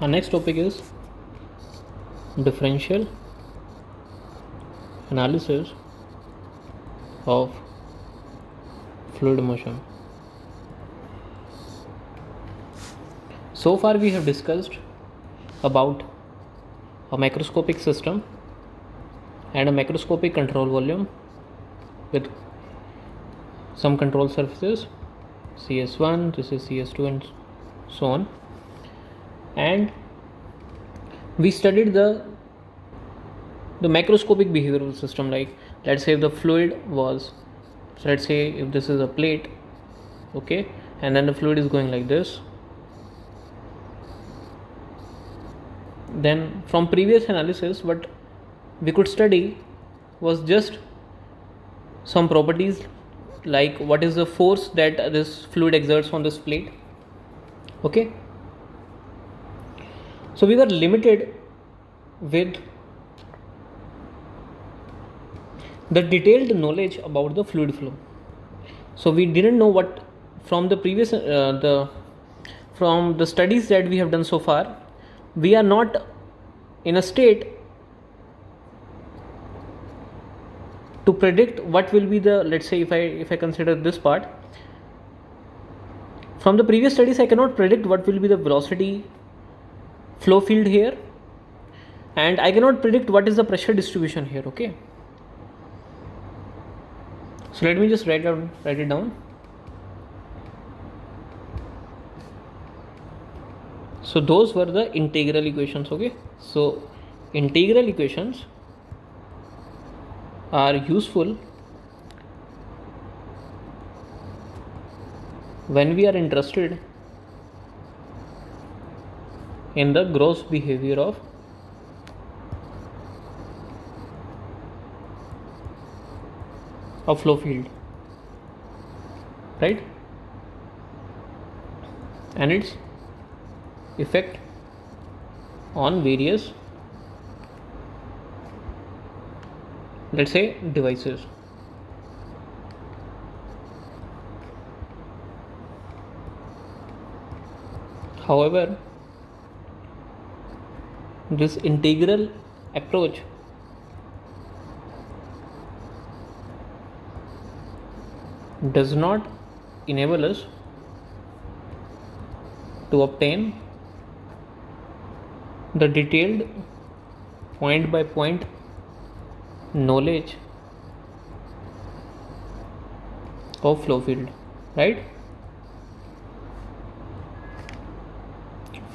Our next topic is differential analysis of fluid motion. So far we have discussed about a macroscopic system and a macroscopic control volume with some control surfaces, CS1, this is CS2 and so on, and we studied the macroscopic behavioral system. Like, let's say if the fluid was, so let's say if this is a plate, okay, and then the fluid is going like this, then from previous analysis what we could study was just some properties, like what is the force that this fluid exerts on this plate. Okay, so we were limited with the detailed knowledge about the fluid flow. So we didn't know what, from the previous from the studies that we have done so far, we are not in a state to predict what will be the, let's say if I consider this part, from the previous studies I cannot predict what will be the velocity flow field here, and I cannot predict what is the pressure distribution here. Okay, so let me just write it down. So those were the integral equations. Okay, so integral equations are useful when we are interested in the gross behavior of a flow field, right, and its effect on various, let's say, devices. However, this integral approach does not enable us to obtain the detailed point by point knowledge of flow field, right?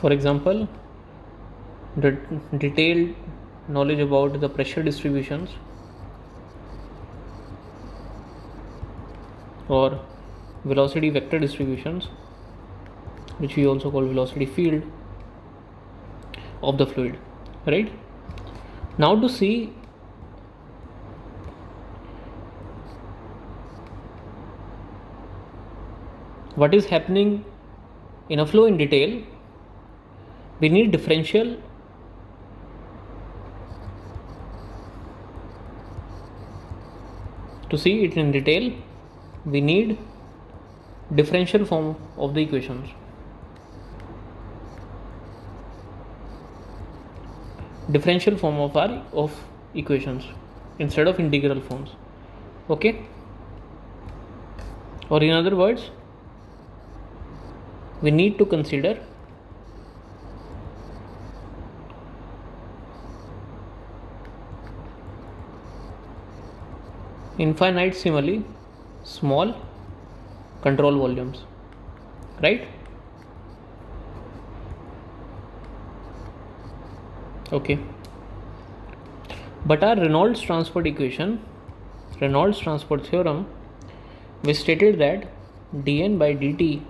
For example, the detailed knowledge about the pressure distributions or velocity vector distributions, which we also call velocity field of the fluid, right? Now to see what is happening in a flow in detail, we need differential. To see it in detail, we need differential form of the equations. Differential form of equations instead of integral forms. Okay, or in other words, we need to consider infinitesimally small control volumes, right? Okay, but our Reynolds transport theorem, we stated that dn by dt,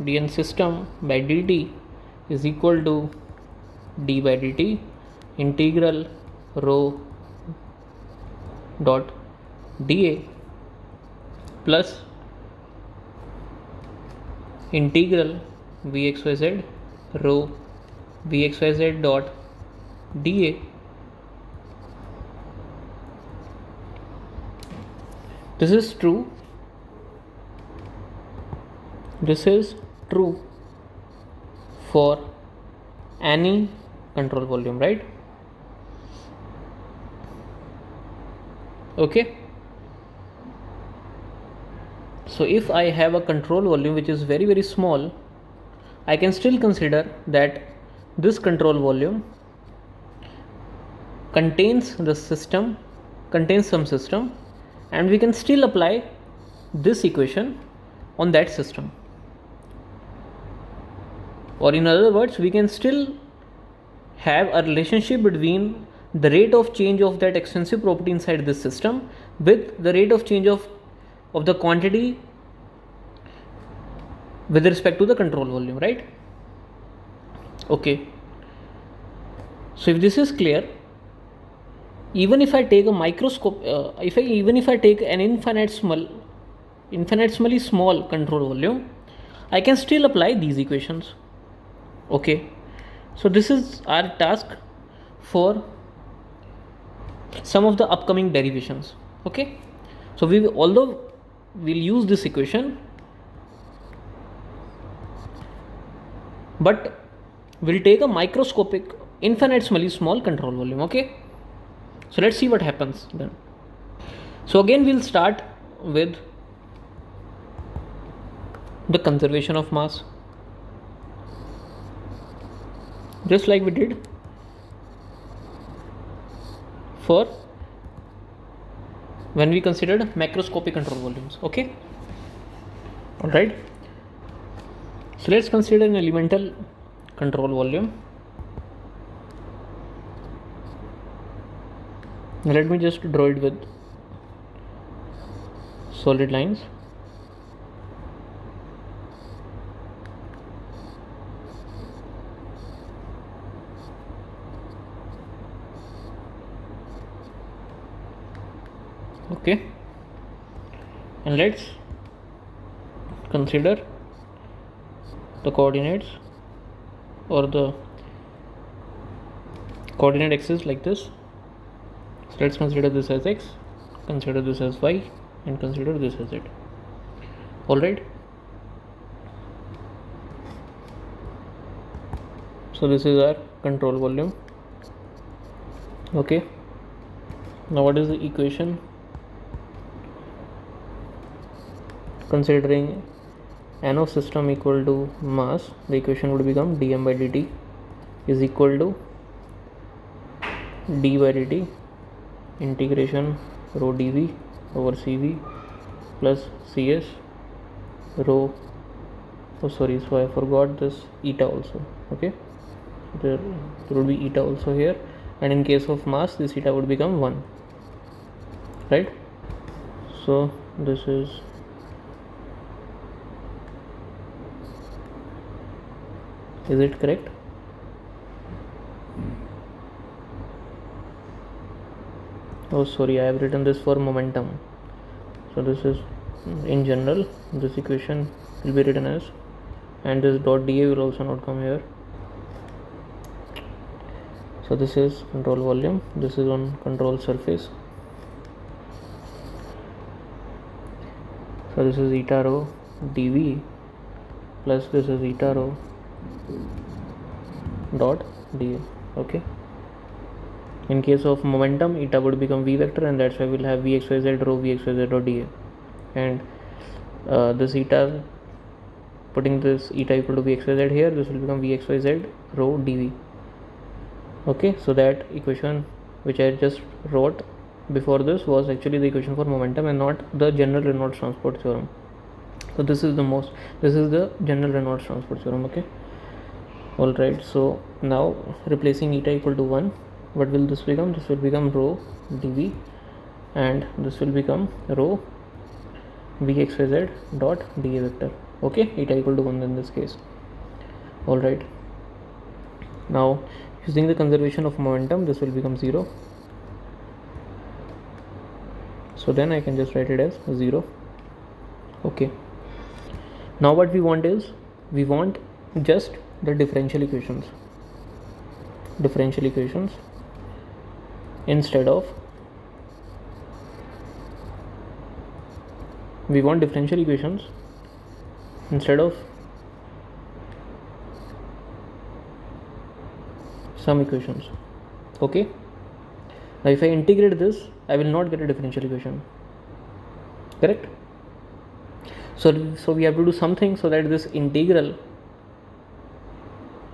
dn system by dt is equal to d by dt integral rho dot dA plus integral vxyz rho vxyz dot dA This is true for any control volume, right? Okay, so if I have a control volume which is very very small, I can still consider that this control volume contains some system, and we can still apply this equation on that system, or in other words, we can still have a relationship between the rate of change of that extensive property inside this system with the rate of change of the quantity with respect to the control volume, right? Okay, so if this is clear, even if I take a microscope, even if I take an infinitesimally small control volume, I can still apply these equations. Okay, so this is our task for some of the upcoming derivations. Okay, so although we'll use this equation, but we'll take a microscopic infinitesimally small control volume. Okay, so let's see what happens then. So again, we'll start with the conservation of mass, just like we did for when we considered macroscopic control volumes. Okay, all right, so let's consider an elemental control volume. Let me just draw it with solid lines. Okay, and let's consider the coordinates or the coordinate axis like this. So let's consider this as x, consider this as y, and consider this as z. All right, so this is our control volume. Okay, now what is the equation considering n of system equal to mass? The equation would become dm by dt is equal to d by dt integration rho dv over cv plus cs rho, so I forgot this eta also. Okay, there would be eta also here, and in case of mass this eta would become 1, right? So this is it correct? Oh sorry, I have written this for momentum. So this is in general, this equation will be written as, and this dot dA will also not come here. So this is control volume, this is on control surface. So this is eta rho dV plus this is eta rho dot dA. Okay, in case of momentum, eta would become v vector, and that's why we'll have vxyz rho vxyz dot dA, and this eta, putting this eta equal to vxyz here, this will become vxyz rho dV. Okay, so that equation which I just wrote before this was actually the equation for momentum and not the general Reynolds transport theorem. So this is the general Reynolds transport theorem. Okay, all right, so now replacing eta equal to 1, what will this become? This will become rho dV, and this will become rho vxyz dot dA vector. Okay, eta equal to 1 in this case. All right, now using the conservation of momentum, this will become 0. So then I can just write it as 0. Okay, now what we want is, we want just the differential equations instead of, we want differential equations instead of some equations. Okay, now if I integrate this, I will not get a differential equation, correct? So we have to do something so that this integral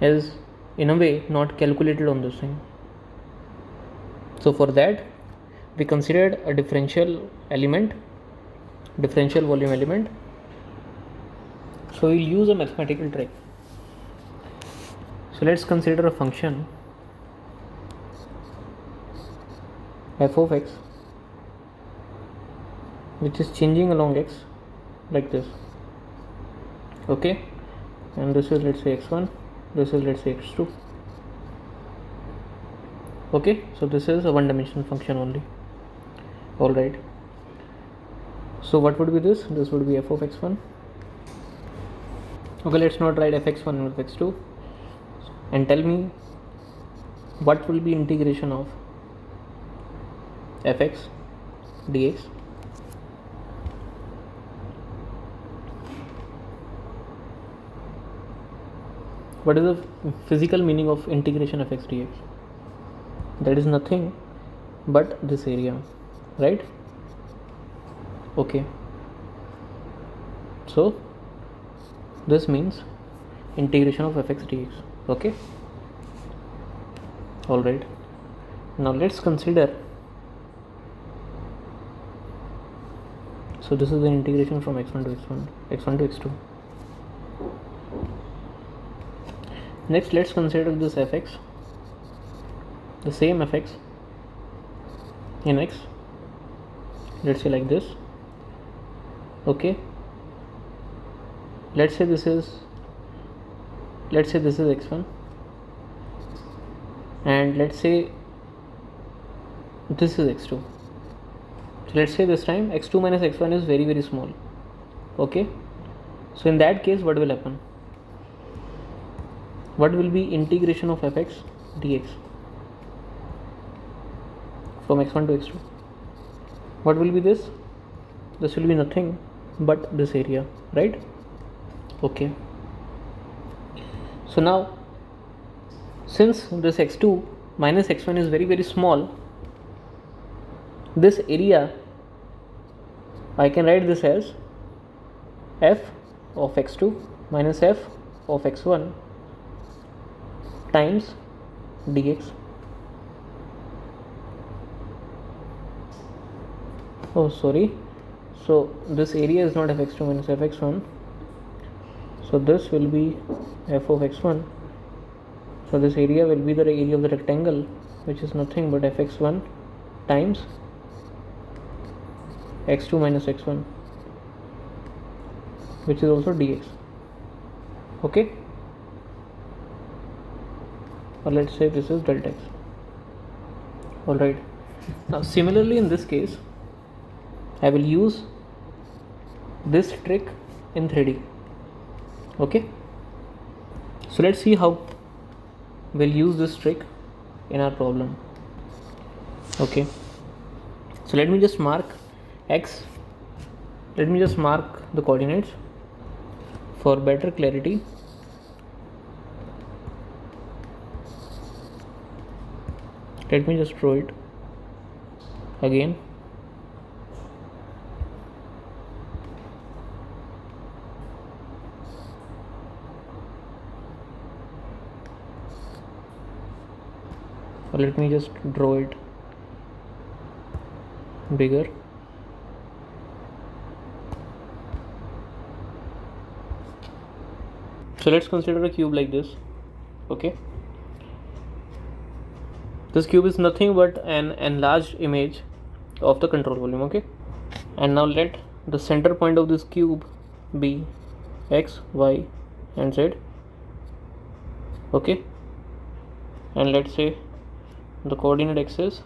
is in a way not calculated on this thing. So for that we considered a differential volume element. So we'll use a mathematical trick. So let's consider a function f of x which is changing along x like this. Okay, and this is, let's say, x1, this is, let's say, x2. Okay, so this is a one dimensional function only. Alright, so what would be this? This would be f of x1. Okay, let's not write fx1 and fx2, and tell me what will be integration of fx dx. What is the physical meaning of integration of x dx? That is nothing but this area, right? Okay, so this means integration of fx dx. Okay, alright, now let's consider, so this is the integration from x1 to x2. Next, let's consider this fx, the same fx in x, let's say like this. Okay, let's say this is x1, and let's say this is x2. So let's say this time x2 minus x1 is very, very small. Okay, so in that case what will happen? What will be integration of fx dx from x1 to x2? What will be this? This will be nothing but this area, right? Okay, so now since this x2 minus x1 is very, very small, this area I can write this as f of x2 minus f of x1 times dx. Oh, sorry, so this area is not fx2 minus fx1, so this will be f of x1. So this area will be the area of the rectangle, which is nothing but fx1 times x2 minus x1, which is also dx. Okay, or let's say this is delta x. Alright, now similarly in this case I will use this trick in 3D. Okay, so let's see how we'll use this trick in our problem. Okay, so let me just mark x, let me just mark the coordinates for better clarity. Let me just draw it again. Or let me just draw it bigger. So let's consider a cube like this. Okay, this cube is nothing but an enlarged image of the control volume. Okay, and now let the center point of this cube be x, y and z. Okay, and let's say the coordinate axis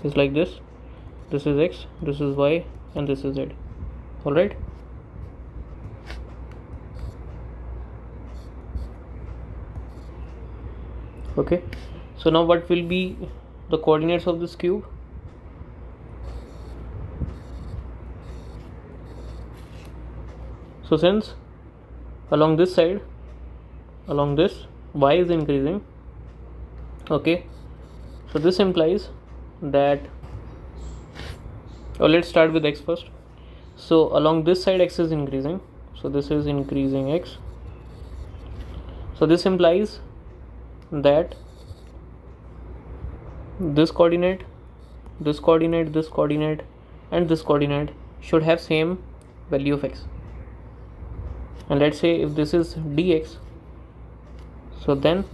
is like this. This is x, this is y and this is z. Alright, okay, so now what will be the coordinates of this cube? So since along this side along this y is increasing. Okay, so this implies that, let's start with x first. So along this side x is increasing, so this is increasing x. So this implies that this coordinate, this coordinate, this coordinate and this coordinate should have same value of x. And let's say if this is dx, so then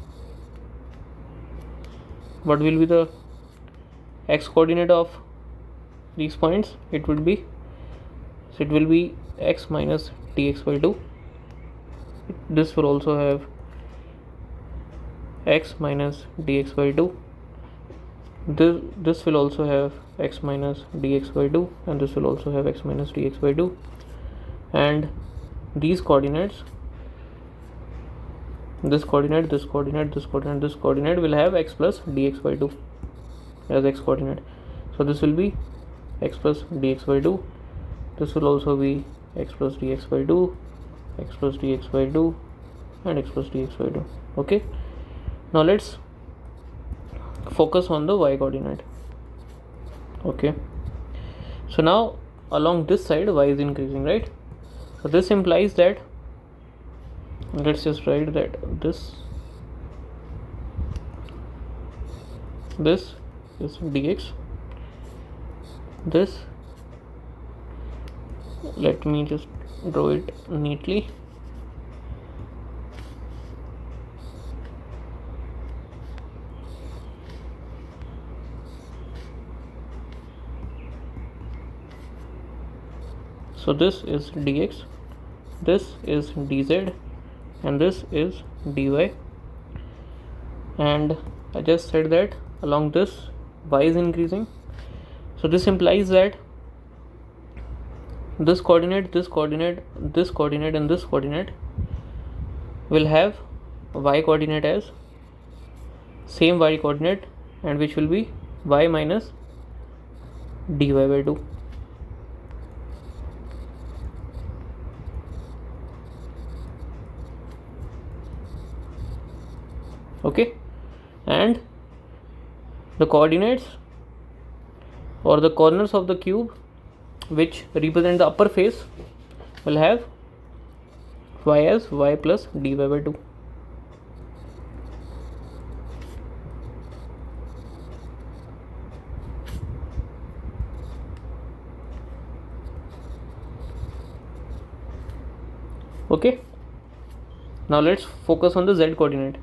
what will be the x coordinate of these points? It will be x minus dx by 2. This will also have x minus dx by 2. This will also have x minus dx by 2, and this will also have x minus dx by 2. And these coordinates, this coordinate, this coordinate, this coordinate, this coordinate will have x plus dx by 2 as x coordinate. So this will be x plus dx by 2. This will also be x plus dx by 2, x plus dx by 2 and x plus dx by 2. Okay, now let's focus on the y coordinate. Okay, so now along this side y is increasing, right? So this implies that, let's just write that this is dx, this, let me just draw it neatly. So this is dx, this is dz and this is dy. And I just said that along this y is increasing, so this implies that this coordinate, this coordinate, this coordinate and this coordinate will have y coordinate as same y coordinate, and which will be y minus dy by 2. Okay, and the coordinates or the corners of the cube which represent the upper face will have y as y plus dy by 2. Okay, now let's focus on the z coordinate.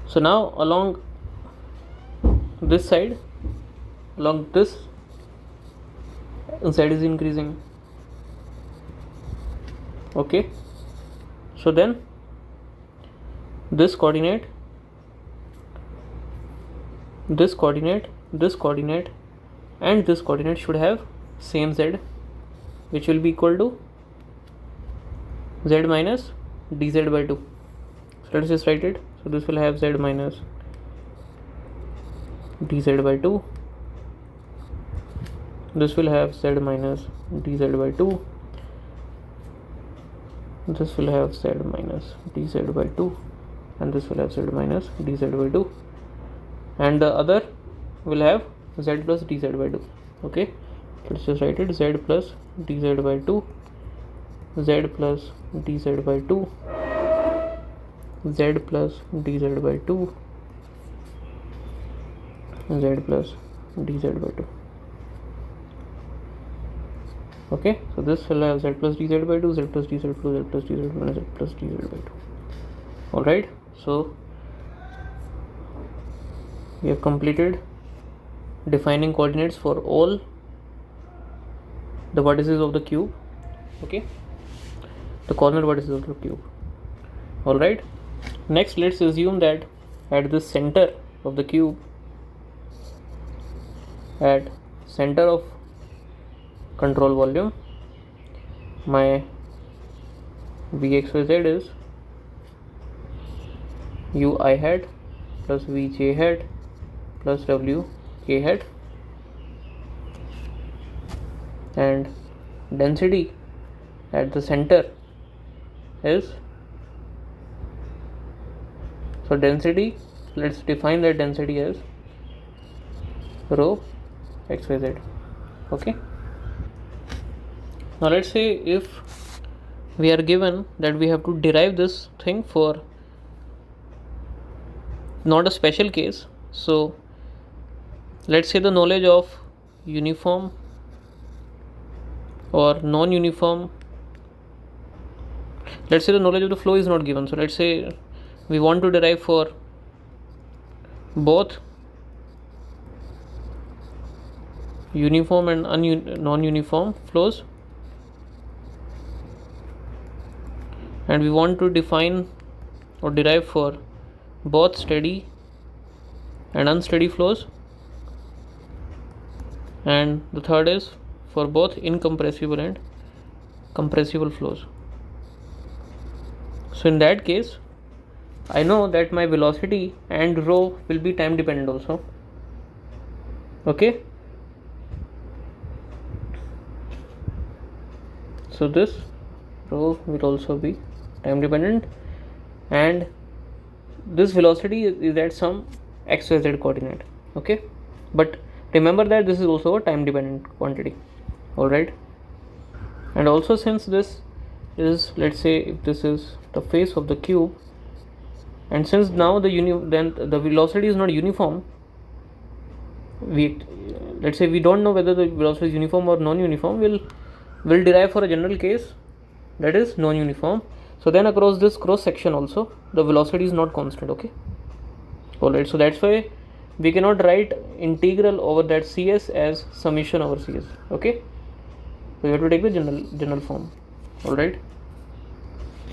So now along this side, along this z is increasing. Okay, so then this coordinate, this coordinate, this coordinate and this coordinate should have same z, which will be equal to z minus dz by 2. So let's just write it. So this will have z minus dz by 2, this will have z minus dz by 2, this will have z minus dz by 2 and this will have z minus dz by 2, and the other will have z plus dz by 2. Okay, let's just write it, z plus dz by 2, z plus dz by 2, z plus dz by 2, z plus dz by 2. Okay, so this will have z plus dz by 2, z plus dz by 2, z plus dz by 2, z plus dz by 2. Alright, so we have completed defining coordinates for all the vertices of the cube. Okay, the corner vertices of the cube. Alright, next let's assume that at the center of the cube, at center of control volume, my vxyz is u I hat plus v j hat plus w k hat, and density at the center is So density, let's define that density as rho xyz. Okay, now let's say if we are given that we have to derive this thing for not a special case. So let's say the knowledge of uniform or non-uniform, let's say the knowledge of the flow is not given. So let's say we want to derive for both uniform and non-uniform flows, and we want to define or derive for both steady and unsteady flows, and the third is for both incompressible and compressible flows. So in that case, I know that my velocity and rho will be time dependent also. Okay, so this rho will also be time dependent, and this velocity is at some xyz coordinate. Okay, but remember that this is also a time dependent quantity. Alright, and also since this is, let's say if this is the face of the cube, and since now then the velocity is not uniform, let's say we don't know whether the velocity is uniform or non-uniform, will derive for a general case that is non-uniform. So then across this cross section also the velocity is not constant. Okay, alright, so that's why we cannot write integral over that cs as summation over cs. Okay, we have to take the general form. Alright,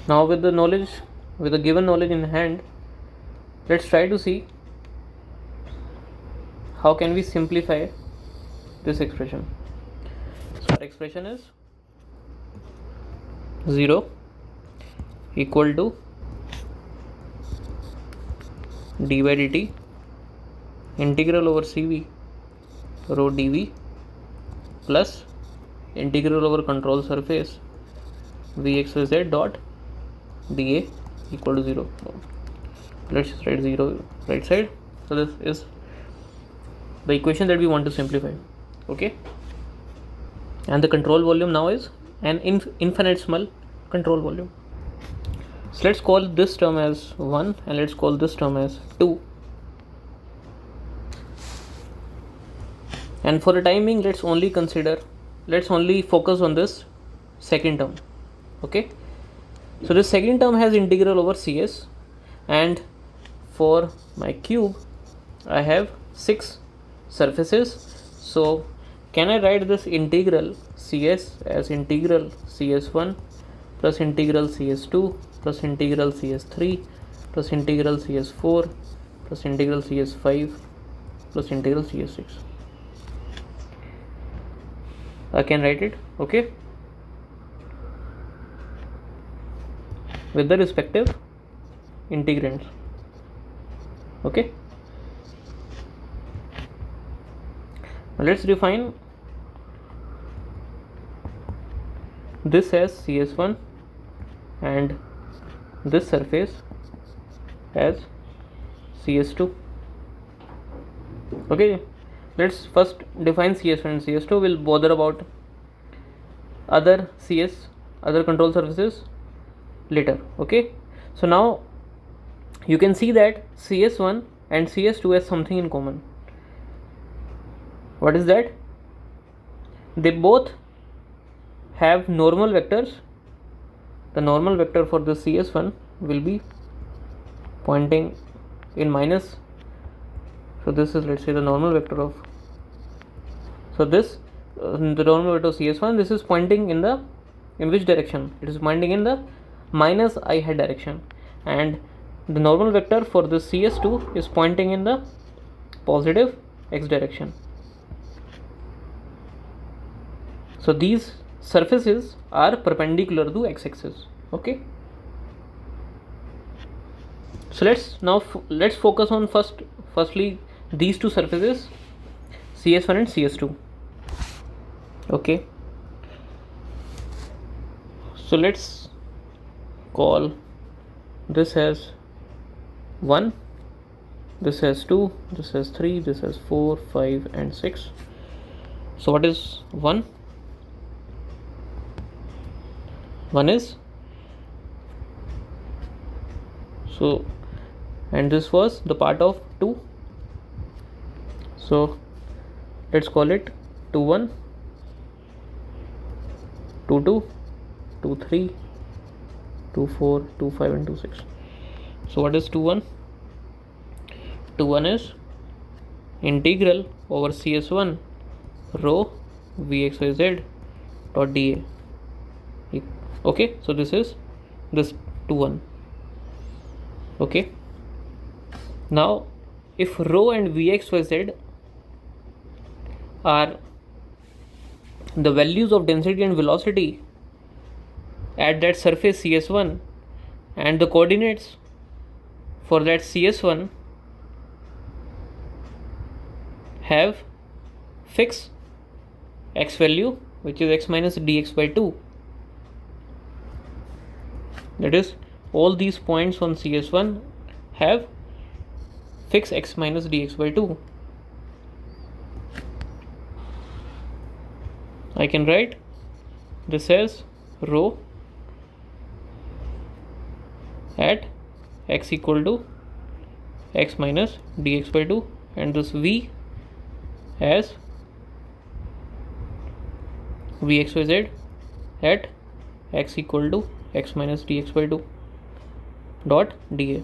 now with the given knowledge in hand, let's try to see how can we simplify this expression. So our expression is 0 equal to d by dt integral over cv rho dv plus integral over control surface vxyz dot dA equal to 0. Let's just write 0 right side. So this is the equation that we want to simplify. Okay, and the control volume now is an infinitesimal control volume. So let's call this term as 1 and let's call this term as 2, and for the time being let's only focus on this second term. Okay, so this second term has integral over cs, and for my cube I have 6 surfaces. So can I write this integral cs as integral cs1 plus integral cs2 plus integral cs3 plus integral cs4 plus integral cs5 plus integral cs6? I can write it. Okay, with the respective integrands. Okay, now let's define this as cs1 and this surface as cs2. Okay, let's first define cs1 and cs2. We'll bother about other control surfaces later. Okay, so now you can see that cs1 and cs2 has something in common. What is that? They both have normal vectors. The normal vector for the cs1 will be pointing in minus. So this is, let's say, the normal vector of, so this the normal vector of cs1, this is pointing in which direction? It is pointing in the minus I hat direction, and the normal vector for the cs2 is pointing in the positive x direction. So these surfaces are perpendicular to x-axis. Okay, so let's focus on firstly these two surfaces, cs1 and cs2. Okay, so let's call this as 1, this has 2, this has 3, this has 4, 5 and 6. So what is 1? 1 is, so, and this was the part of 2, so let's call it 2 1, 2 2, 2 3, 2 4, 2 5 and 2 6. So what is 2 1? 2 1 is integral over CS1 rho vxyz dot dA. Okay, so this is this 2 1. Okay, now if rho and vxyz are the values of density and velocity at that surface CS1, and the coordinates for that CS1 have fixed x value, which is x minus dx by 2. That is, all these points on CS1 have fixed x minus dx by 2. I can write this as rho at x equal to x minus dx by 2, and this v as vxyz at x equal to x minus dx by 2 dot dA.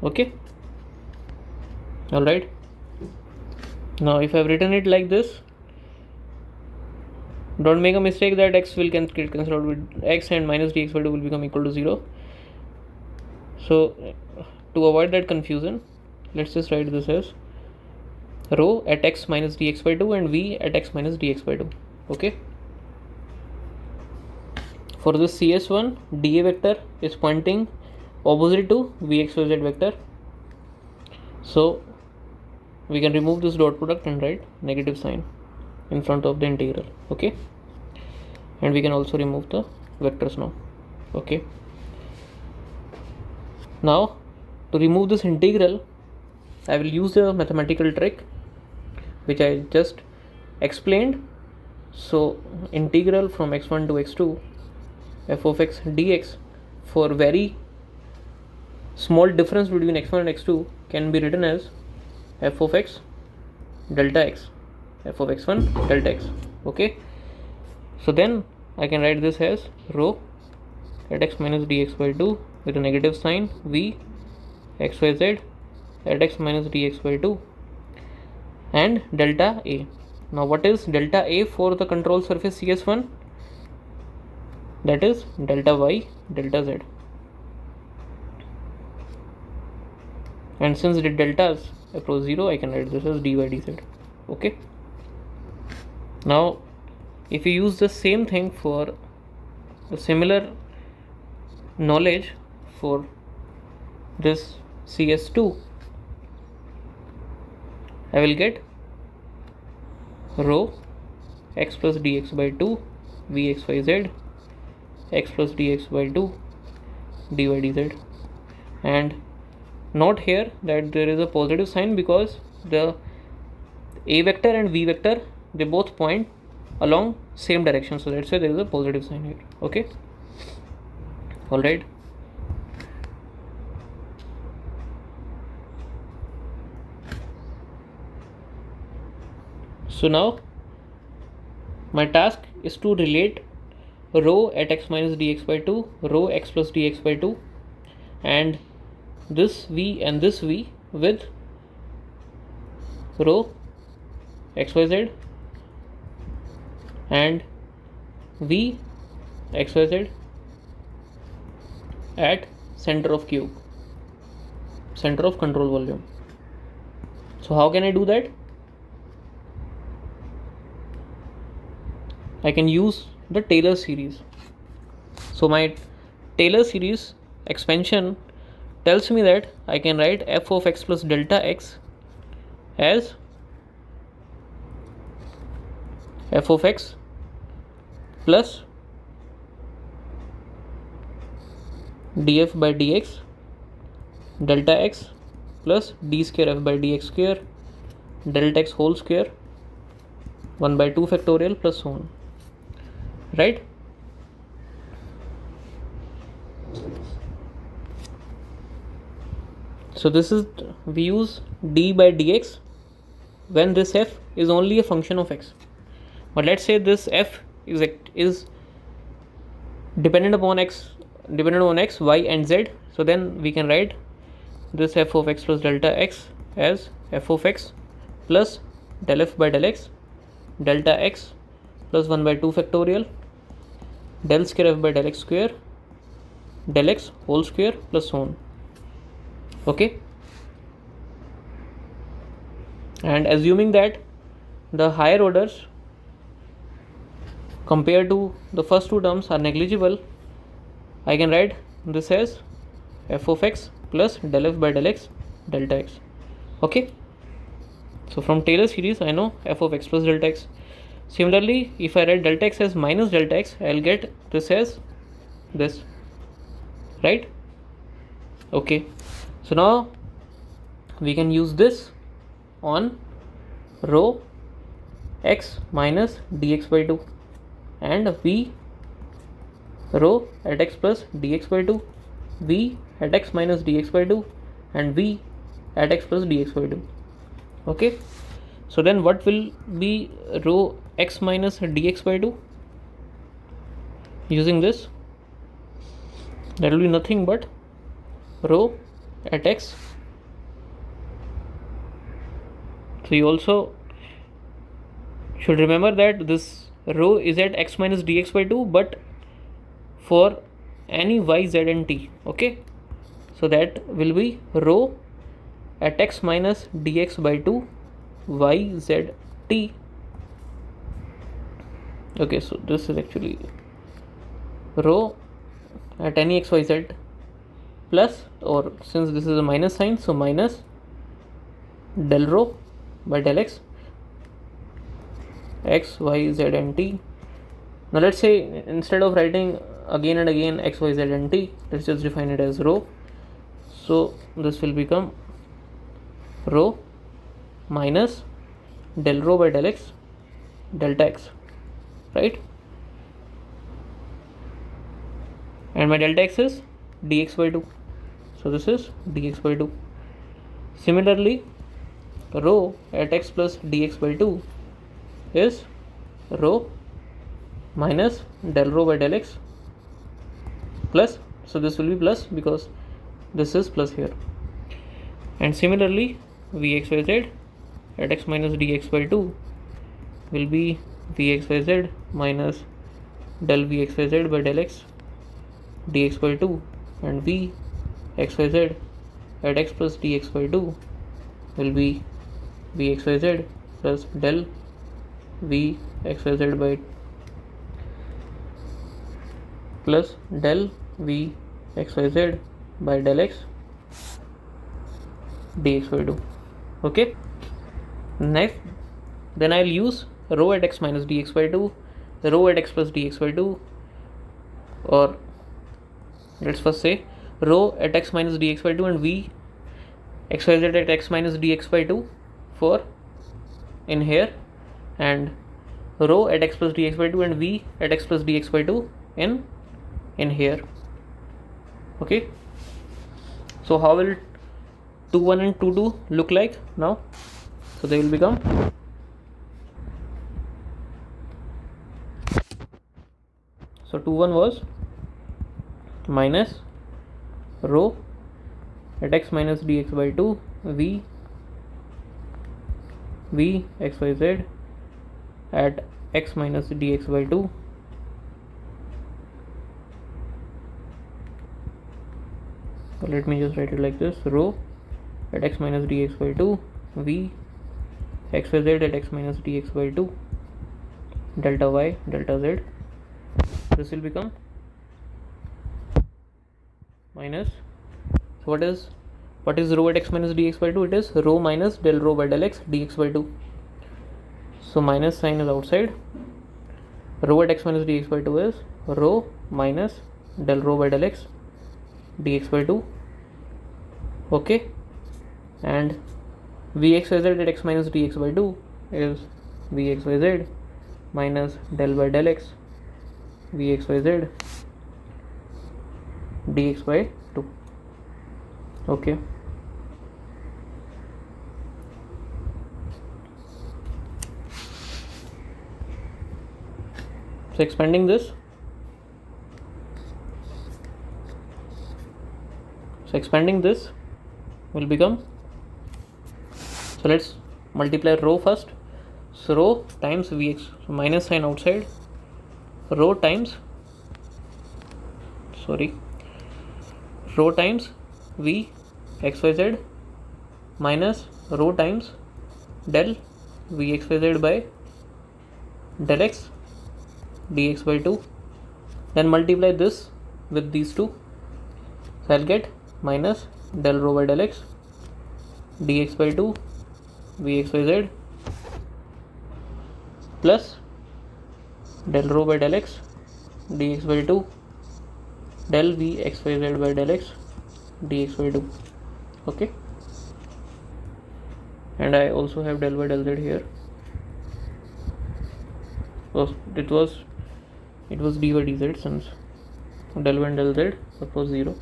Okay, alright. Now if I have written it like this, don't make a mistake that x will get cancelled with x and minus dx by 2 will become equal to 0. So to avoid that confusion, let's just write this as rho at x minus dx by 2 and v at x minus dx by 2. Okay, for this CS1, dA vector is pointing opposite to vxyz vector, so we can remove this dot product and write negative sign in front of the integral. Okay, and we can also remove the vectors now. Okay, now to remove this integral, I will use a mathematical trick which I just explained. So integral from x1 to x2 f of x dx for very small difference between x1 and x2 can be written as f of x delta x, f of x1 delta x. Okay, so then I can write this as rho at x minus dx by 2 with a negative sign v xyz at x minus dx by 2 and delta a. Now what is delta a for the control surface CS1? That is delta y delta z, and since the deltas approach 0, I can write this as dy dz. Okay, now if you use the same thing for the similar knowledge for this CS2, I will get rho x plus dx by 2 vxyz x plus dx by 2 dy dz, and note here that there is a positive sign because the a vector and v vector, they both point along same direction, so that's why there is a positive sign here. Okay, alright. So now my task is to relate rho at x minus dx by 2, rho x plus dx by 2, and this v and this v with rho xyz and v xyz at center of cube, center of control volume. So how can I do that? I can use the Taylor series. So my Taylor series expansion tells me that I can write f of x plus delta x as f of x plus df by dx delta x plus d square f by dx square delta x whole square 1 by 2 factorial plus so on, right? So this is, we use d by dx when this f is only a function of x. But let's say this f is dependent on x, y and z. So then we can write this f of x plus delta x as f of x plus del f by del x delta x plus 1 by 2 factorial del square f by del x square del x whole square plus so on. Okay, and assuming that the higher orders compared to the first two terms are negligible, I can write this as f of x plus del f by del x delta x. Okay, so from Taylor series I know f of x plus delta x. Similarly, if I write delta x as minus delta x, I'll get this as this, right? Okay, so now we can use this on rho x minus dx by 2 and v rho at x plus dx by 2, v at x minus dx by 2 and v at x plus dx by 2. Okay, so then what will be rho x minus dx by 2? Using this, that will be nothing but rho at x. So you also should remember that this rho is at x minus dx by 2 but for any y, z and t. Okay, so that will be rho at x minus dx by 2 y, z, t. Okay, so this is actually rho at any x, y, z plus, or since this is a minus sign, so minus del rho by del x x, y, z and t. Now let's say instead of writing again and again x, y, z and t, let's just define it as rho. So this will become rho minus del rho by del x delta x, right? And my delta x is dx by 2, so this is dx by 2. Similarly, rho at x plus dx by 2 is rho minus del rho by del x plus, so this will be plus because this is plus here. And similarly, vxyz at x minus dx by 2 will be vxyz minus del vxyz by del x dx by 2 and vxyz at x plus dx by 2 will be vxyz plus del vxyz by plus del vxyz by del x dx by 2. Okay, next then I'll use rho at x minus dx by 2, rho at x plus dx by 2, or let's first say rho at x minus dx by 2 and v xyz at x minus dx by 2 for in here, and rho at x plus dx by 2 and v at x plus dx by 2 in here. Okay, so how will 2 1 and 2 2 look like now? So they will become so 2 1 was minus rho at x minus dx by 2 v xyz at x minus dx by 2 so let me just write it like this: rho at x minus dx by 2 v xyz at x minus dx by 2 delta y delta z. This will become minus, so what is rho at x minus dx by 2? It is rho minus del rho by del x dx by 2. So minus sign is outside. Rho at x minus dx by 2 is rho minus del rho by del x dx by 2 Okay, and vxyz at x minus dx by 2 is vxyz minus del by del x vxyz dx by 2. Okay, so expanding this, will become, so let's multiply rho first. So rho times vx, so minus sign outside, rho times v xyz minus rho times del v xyz by del x dx by 2. Then multiply this with these two, so I'll get minus del rho by del x dx by 2 vxyz plus del rho by del x dx by 2 del vxyz by del x dx by 2. Okay, and I also have del by del z here. So it was d by dz, since del by del z was 0.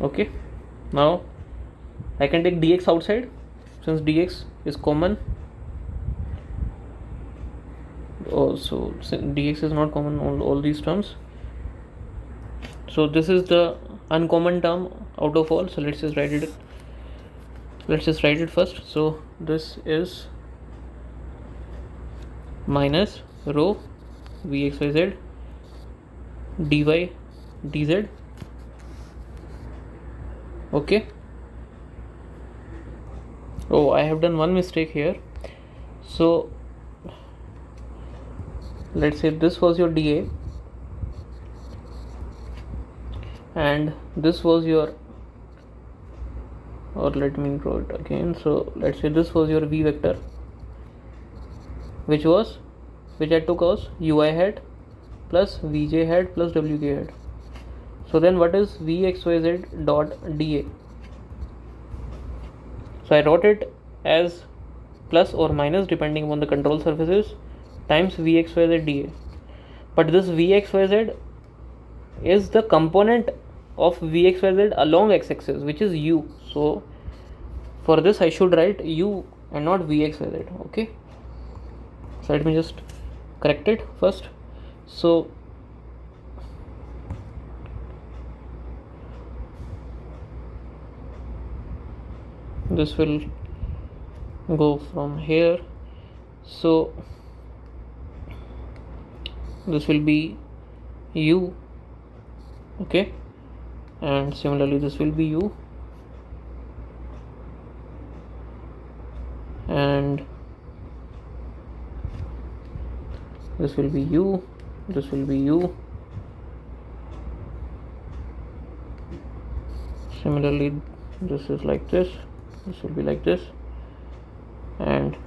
Okay, now I can take dx outside, since dx is common. Also, dx is not common on all these terms, so this is the uncommon term out of all. So let's just write it first. So this is minus rho vxyz dy dz. Okay, oh, I have done one mistake here. So let's say this was your dA and this was your, or let me draw it again. So let's say this was your v vector, which I took as ui hat plus vj hat plus wk hat. So then what is vxyz dot dA? So I wrote it as plus or minus depending upon the control surfaces times vxyz dA, but this vxyz is the component of vxyz along x-axis, which is u. So for this I should write u and not vxyz. Okay, so let me just correct it first. So this will go from here, so this will be u. Okay, and similarly this will be u, and this will be u, this will be u. Similarly this is like this will be like this, and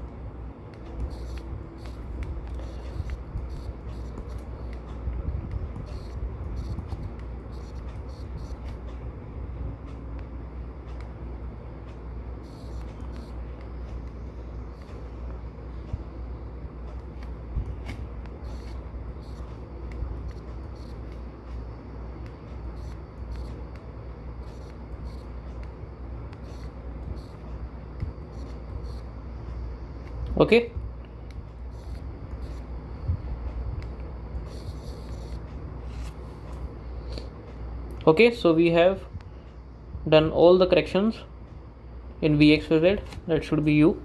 okay. Okay, so we have done all the corrections in vxyz, that should be u.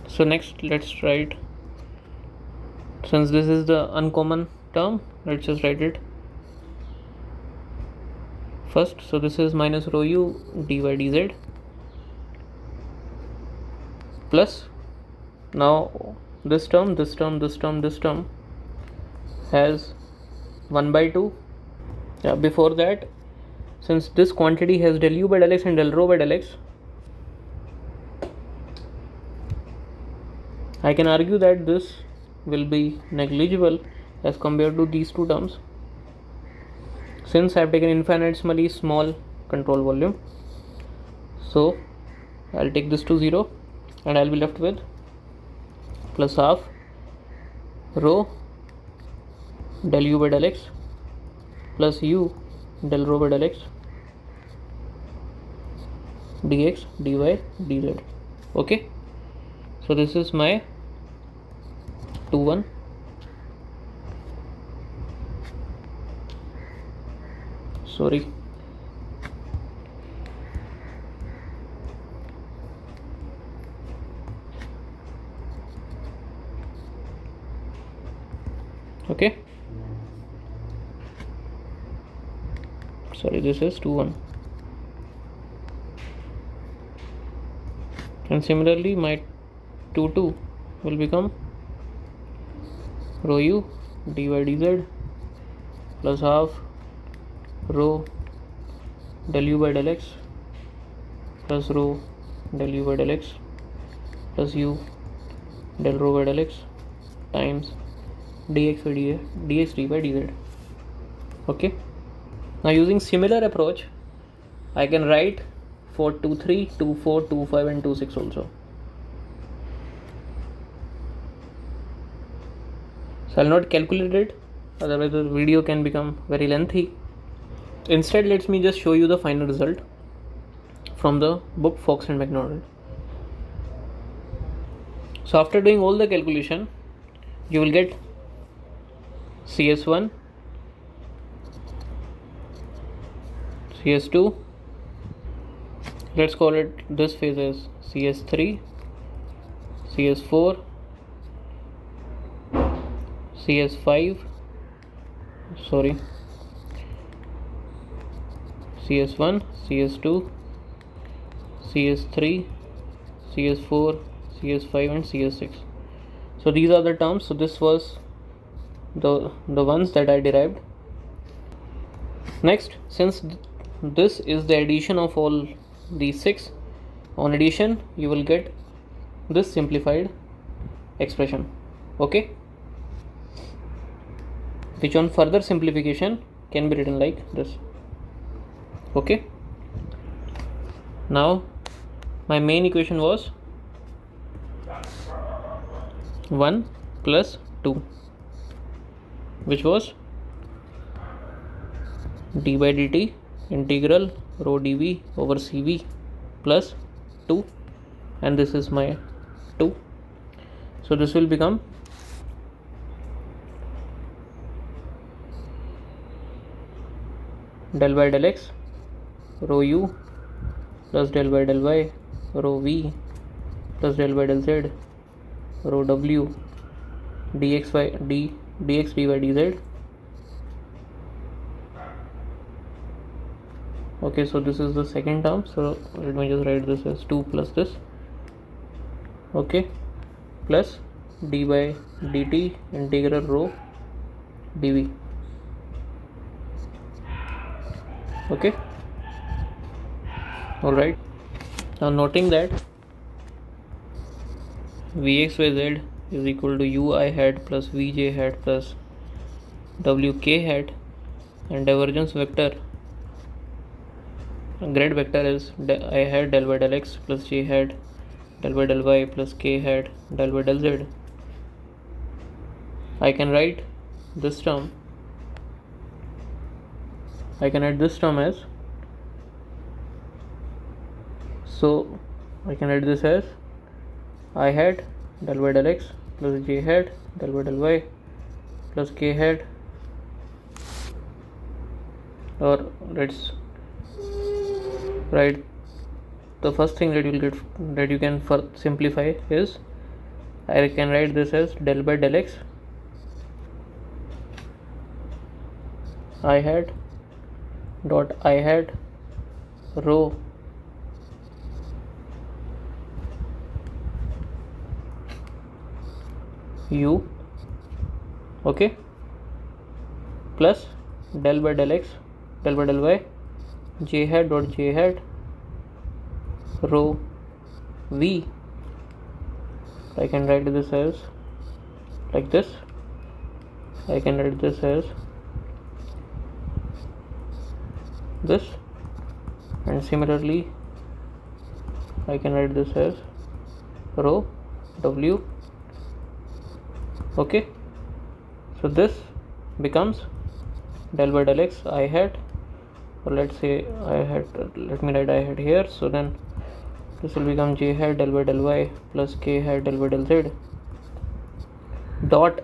So next let's write, since this is the uncommon term, let's just write it first. So this is minus rho u dy dz plus, now this term has 1 by 2. Yeah, before that, since this quantity has del u by del x and del rho by del x, I can argue that this will be negligible as compared to these two terms. Since I have taken infinitesimally small control volume, so I'll take this to 0 and I'll be left with plus half rho del u by del x plus u del rho by del x dx dy dz. Okay, so this is my 2-1. Sorry. Okay, sorry, this is 2-1. And similarly my 2-2 will become rho u dy dz plus half rho del u by del x plus rho del u by del x plus u del rho by del x times dx by dz. Okay, now using similar approach I can write for 2-3, 2-4, 2-5 and 2-6 also. So I'll not calculate it, otherwise the video can become very lengthy. Instead, let me just show you the final result from the book Fox and McDonald. So after doing all the calculation, you will get CS1, CS2, let's call it this phase as CS3, CS4, CS5, sorry, CS1, CS2, CS3, CS4, CS5 and CS6. So these are the terms. So this was the ones that I derived. Next, since this is the addition of all these 6, on addition you will get this simplified expression. Okay, which on further simplification can be written like this. Okay, now my main equation was 1 plus 2, which was d by dt integral rho dv over cv plus 2, and this is my 2. So this will become del by del x rho u plus del by del y rho v plus del by del z rho w dx dy dz. Okay, so this is the second term, so let me just write this as 2 plus this. Okay, plus d by dt integral rho dv. Okay, alright, now noting that vx by z is equal to ui hat plus vj hat plus wk hat, and divergence vector grad vector is I hat del by del x plus j hat del by del y plus k hat del by del z. I can write this term, I can write this term as, so I can write this as I hat del by del x plus j hat del by del y plus k hat, or let's write the first thing that you can simplify is I can write this as del by del x I hat dot I hat rho u, okay, plus del by del x del by del y j hat dot j hat rho v. I can write this as like this, I can write this as this, and similarly I can write this as rho w. Okay, so this becomes del by del x I hat, or let's say I hat, let me write I hat here. So then this will become j hat del by del y plus k hat del by del z dot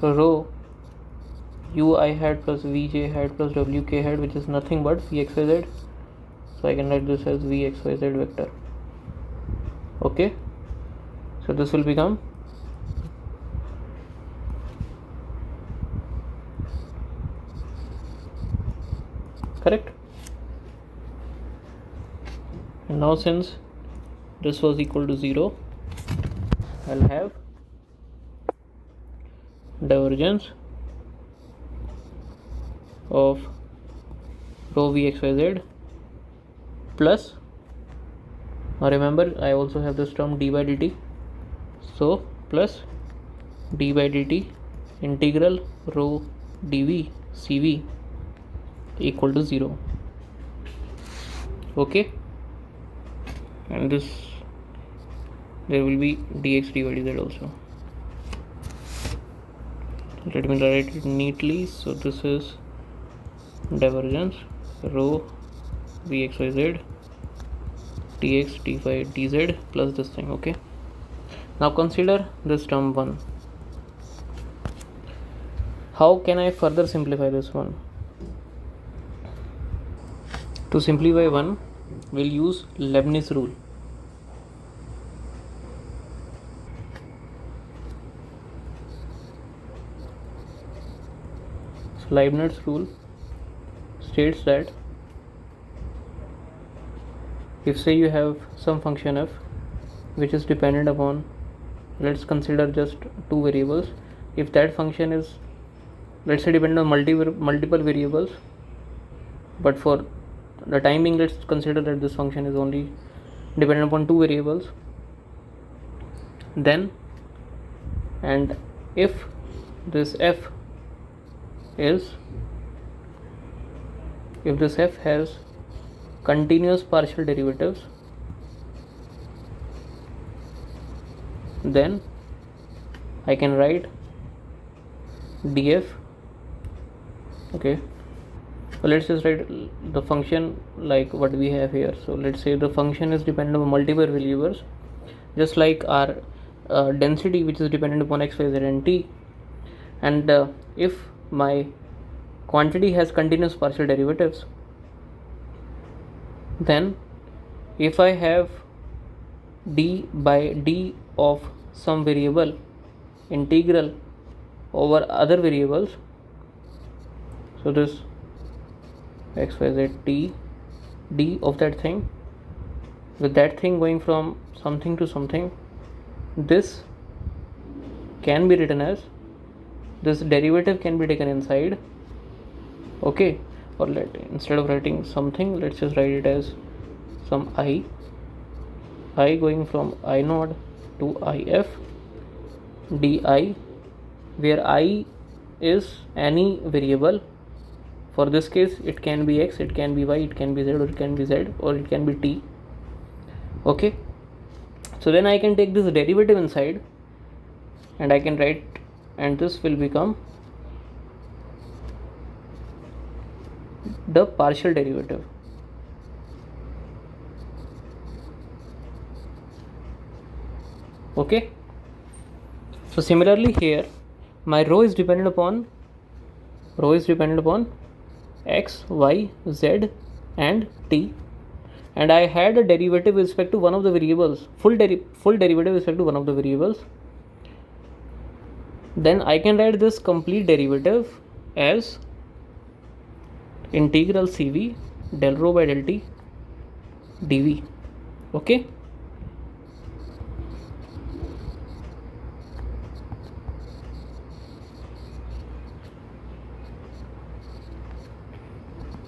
rho u I hat plus v j hat plus w k hat, which is nothing but v x y z. So I can write this as v x y z vector. Okay, so this will become correct. And now since this was equal to 0, I'll have divergence of rho v x y z plus, now remember I also have this term d by dt, so plus d by dt integral rho dv cv equal to 0. Okay, and this there will be dx dy dz also. Let me write it neatly. So this is divergence rho vxyz dx dy dz plus this thing. Okay, now consider this term 1. How can I further simplify this one? To simplify 1, we'll use Leibniz rule. So Leibniz rule states that if say you have some function f which is dependent upon, let's consider just two variables. If that function is, let's say, dependent on multiple variables, but for the time being let's consider that this function is only dependent upon two variables, then, and if this f has continuous partial derivatives, then I can write df. Okay, so let's just write the function like what we have here. So let's say the function is dependent on multiple variables, just like our density, which is dependent upon x, y, z and t. And if my quantity has continuous partial derivatives, then if I have d by d of some variable integral over other variables, so this x, y, z, t, d of that thing, with that thing going from something to something, this can be written as, this derivative can be taken inside. Okay, or instead of writing something, let's just write it as some I going from I naught to if di, where I is any variable. For this case it can be x, it can be y, it can be z, or it can be z, or it can be t. Okay, so then I can take this derivative inside and I can write, and this will become the partial derivative. Okay, so similarly here my rho is dependent upon x, y, z and t, and I had a derivative with respect to one of the variables, full derivative with respect to one of the variables. Then I can write this complete derivative as integral cv del rho by del t dv. Okay,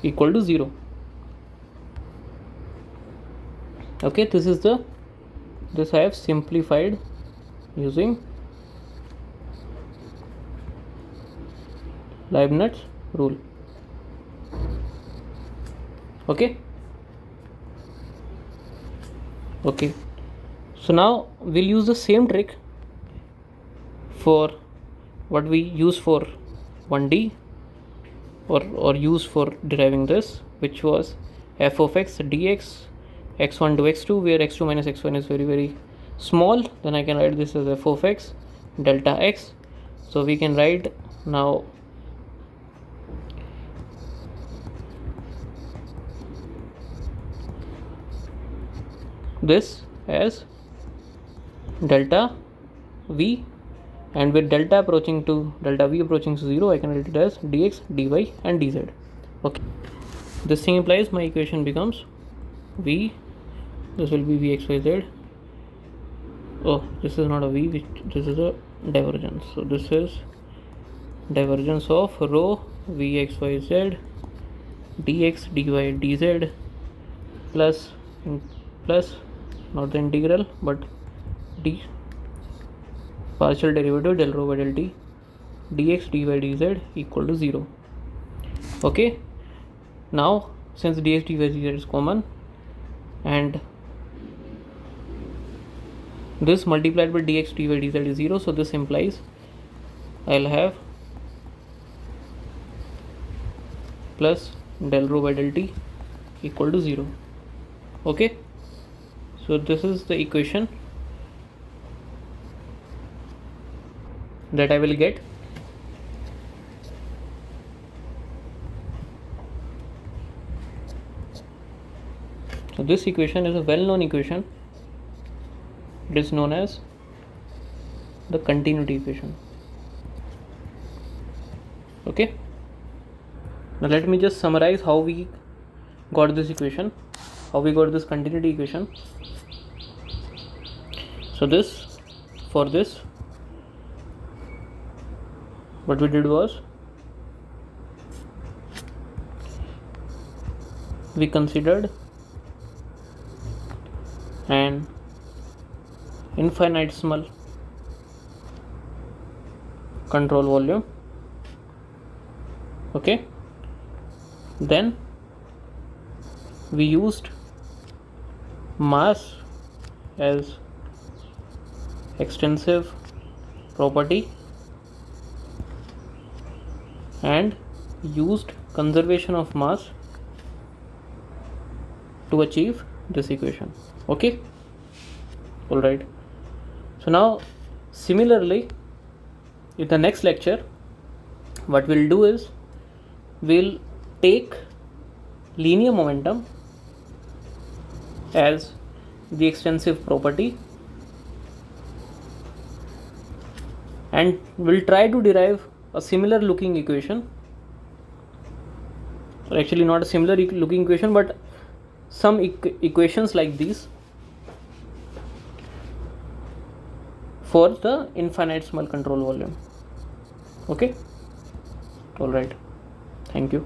equal to 0. Okay, this I have simplified using Leibniz rule. Okay. So now we'll use the same trick for what we use for 1D or use for deriving this, which was f of x dx x1 to x2, where x2 minus x1 is very small. Then I can write this as f of x delta x. So we can write now this as delta v, and with delta v approaching to 0, I can write it as dx, dy and dz. Okay, this thing implies my equation becomes v, this will be vxyz. Oh, this is not a v, this is a divergence. So this is divergence of rho vxyz dx, dy, dz plus not the integral but d partial derivative del rho by del t dx, dy, dz equal to 0. Okay, now since dx, dy, dz is common and this multiplied by dx, dy, dz is 0, so this implies I'll have plus del rho by del t equal to 0. Okay, so this is the equation that I will get. So this equation is a well-known equation. It is known as the continuity equation. Okay, now let me just summarize how we got this equation, how we got this continuity equation. So for this what we did was we considered an infinitesimal control volume. Okay, then we used mass as extensive property and used conservation of mass to achieve this equation. Okay, all right. So now similarly in the next lecture what we'll do is we'll take linear momentum as the extensive property and we'll try to derive a similar looking equation, or actually not a similar looking equation but some equations like these for the infinitesimal control volume. Okay, all right, thank you.